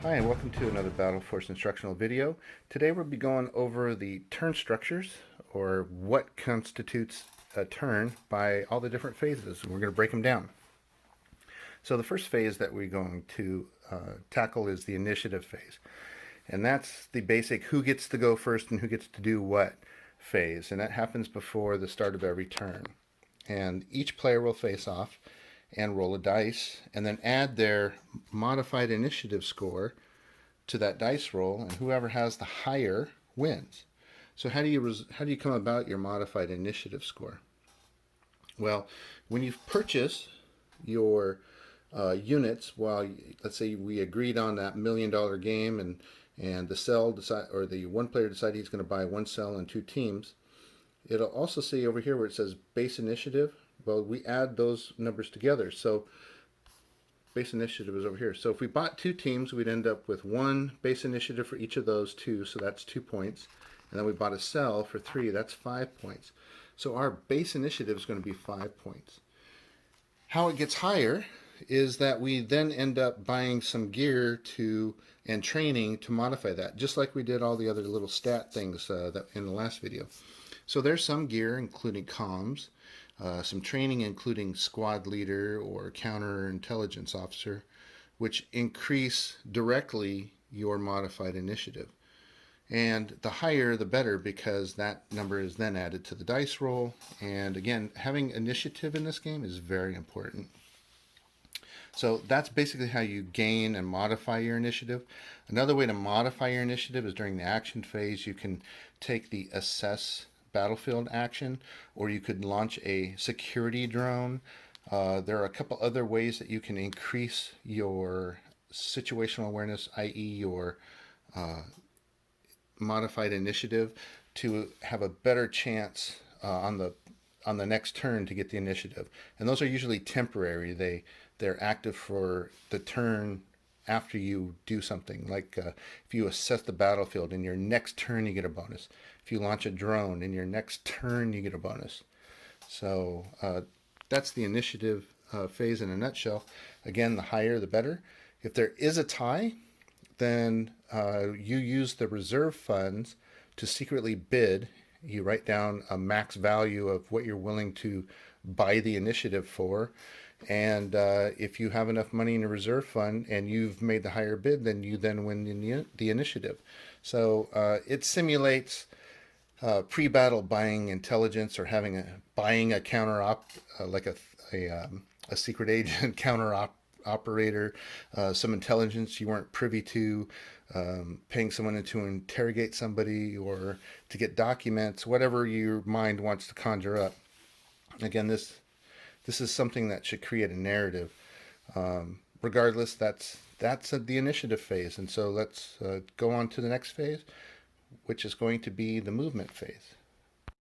Hi, and welcome to another Battle Force instructional video. Today we'll be going over the turn structures, or what constitutes a turn by all the different phases. We're going to break them down. So the first phase that we're going to tackle is the initiative phase. And that's the basic who gets to go first and who gets to do what phase. And that happens before the start of every turn. And each player will face off and roll a dice and then add their modified initiative score to that dice roll, and whoever has the higher wins. So how do you come about your modified initiative score? Well, when you've purchased your units, while let's say we agreed on that $1 million game, and the cell decide, or the one player decided he's going to buy one cell and two teams, it'll also say over here where it says base initiative. Well, we add those numbers together. So base initiative is over here. So if we bought two teams, we'd end up with one base initiative for each of those two, so that's 2 points. And then we bought a cell for 3, that's 5 points. So our base initiative is going to be 5 points. How it gets higher is that we then end up buying some gear and training to modify that, just like we did all the other little stat things that in the last video. So there's some gear, including comms, some training including squad leader or counterintelligence officer, which increase directly your modified initiative. And the higher the better, because that number is then added to the dice roll. And again, having initiative in this game is very important. So that's basically how you gain and modify your initiative. Another way to modify your initiative is during the action phase. You can take the assess battlefield action, or you could launch a security drone. There are a couple other ways that you can increase your situational awareness, i.e. your modified initiative, to have a better chance on the next turn to get the initiative. And those are usually temporary. They're active for the turn after you do something. Like if you assess the battlefield, in your next turn you get a bonus. If you launch a drone, in your next turn you get a bonus. So that's the initiative phase in a nutshell. Again, the higher the better. If there is a tie, then you use the reserve funds to secretly bid. You write down a max value of what you're willing to buy the initiative for. And if you have enough money in a reserve fund and you've made the higher bid, then you then win the initiative. So it simulates pre-battle buying intelligence, or buying a counter like a secret agent counter operator, some intelligence you weren't privy to, paying someone in to interrogate somebody or to get documents, whatever your mind wants to conjure up. Again, this is something that should create a narrative. Regardless, that's the initiative phase. And so let's go on to the next phase, which is going to be the movement phase.